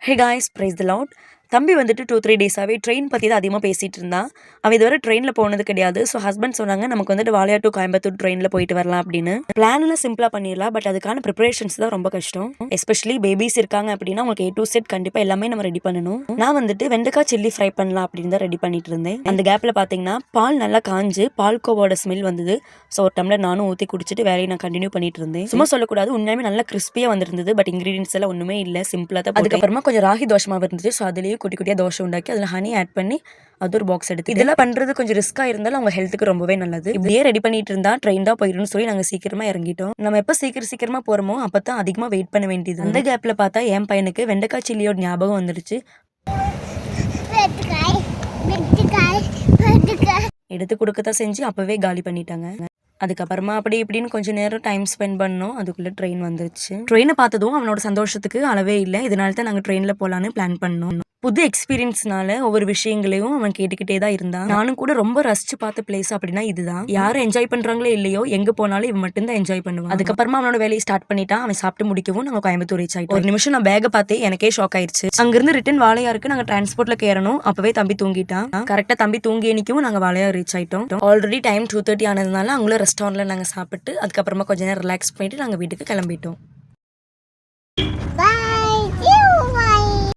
Hey guys, praise the Lord. தம்பி வந்துட்டு 2-3 டேஸாகவே train பற்றி தான் அதிகமாக பேசிகிட்டு இருந்தான். அவன் இதுவரை ட்ரெயினில் போனது கிடையாது. ஸோ ஹஸ்பண்ட் சொன்னாங்க, நமக்கு வந்துட்டு வாளையார் டு கோயம்புத்தூர் ட்ரெயினில் போயிட்டு வரலாம் அப்படின்னு. பிளான்லாம் சிம்பிளாக பண்ணிடலாம், பட் அதுக்கான ப்ரிப்பரேஷன்ஸ் தான் ரொம்ப கஷ்டம். எஸ்பெஷலி பேபிஸ் இருக்காங்க அப்படின்னா உங்களுக்கு A to Z கண்டிப்பாக எல்லாமே நம்ம ரெடி பண்ணணும். நான் வந்துட்டு வெண்டைக்காய் சில்லி ஃப்ரை பண்ணலாம் அப்படின்னு தான் ரெடி பண்ணிட்டு இருந்தேன். அந்த கேப்பில் பார்த்தீங்கன்னா பால் நல்லா காஞ்சு பால்கோவோட ஸ்மெல் வந்தது. ஸோ ஒரு டம்ளர் நானும் ஊற்றி குடிச்சிட்டு வேலையை நான் கண்டினியூ பண்ணிட்டு இருந்தேன். சும்மா சொல்லக்கூடாது, உண்மையுமே நல்லா கிறிஸ்பியாக வந்துருந்தது. பட் இன்கிரீடியன்ஸ் எல்லாம் ஒன்றுமே இல்லை, சிம்பிளாக தான். அதுக்கப்புறமா கொஞ்சம் ராகி தோசை மாவு இருந்துச்சு. ஸோ அதுலேயே குட்டி குட்டியாக தோசை உண்டாக்கி அதில் ஹனி ஆட் பண்ணி அது ஒரு பாக்ஸ் எடுத்து இதெல்லாம் பண்ணுறது கொஞ்சம் ரிஸ்க்காக இருந்தாலும் அவங்க ஹெல்த்துக்கு ரொம்பவே நல்லது. இப்படியே ரெடி பண்ணிட்டு இருந்தா ட்ரெயின் தான் போயிடும்னு சொல்லி நாங்கள் சீக்கிரமாக இறங்கிட்டோம். நம்ம எப்போ சீக்கிரமாக போகிறோமோ அப்போ தான் அதிகமாக வெயிட் பண்ண வேண்டியது. அந்த கேப்பில் பார்த்தா என் பையனுக்கு வெண்டைக்காய் சில்லியோட ஞாபகம் வந்துடுச்சு. எடுத்து கொடுக்கத்தான் செஞ்சு அப்போவே காலி பண்ணிட்டாங்க. அதுக்கப்புறமா அப்படி இப்படின்னு கொஞ்சம் நேரம் டைம் ஸ்பெண்ட் பண்ணோம். அதுக்குள்ளே ட்ரெயின் வந்துருச்சு. ட்ரெயினை பார்த்ததும் அவனோட சந்தோஷத்துக்கு அளவே இல்லை. இதனால தான் நாங்கள் ட்ரெயினில் போகலான்னு பிளான் பண்ணோம். புது எக்ஸ்பீரியன்ஸ்னால ஒவ்வொரு விஷயங்களையும் அவன் கேட்டுக்கிட்டே தான் இருந்தான். நானும் கூட ரொம்ப ரசிச்சு பார்த்த பிளேஸ் அப்படின்னா இதுதான். யாரும் என்ஜாய் பண்றாங்களோ இல்லையோ, எங்க போனாலும் இவன் மட்டும் தான் என்ஜாய் பண்ணுவான். அதுக்கப்புறமா அவனோட வேலையை ஸ்டார்ட் பண்ணிட்டான். அவன் சாப்பிட்டு முடிக்கவும் நாங்கள் கோயம்புத்தூர் ரீச் ஆயிட்டோம். ஒரு நிமிஷம் நான் பேக்கை பார்த்தே எனக்கே ஷாக் ஆயிடுச்சு. அங்கிருந்து ரிட்டன் வாளையாருக்கு நாங்கள் டிரான்ஸ்போர்ட்ல ஏறணும். அப்பவே தம்பி தூங்கிட்டான். கரெக்டா தம்பி தூங்கி நிற்கவும் நாங்கள் வாளையார் ரீச் ஆயிட்டோம். ஆல்ரெடி டைம் 2:30 ஆனதுனால அவங்களும் ரெஸ்டாரண்ட்ல நாங்கள் சாப்பிட்டு அதுக்கப்புறமா கொஞ்ச நேரம் ரிலாக்ஸ் பண்ணிட்டு நாங்கள் வீட்டுக்கு கிளம்பிட்டோம்.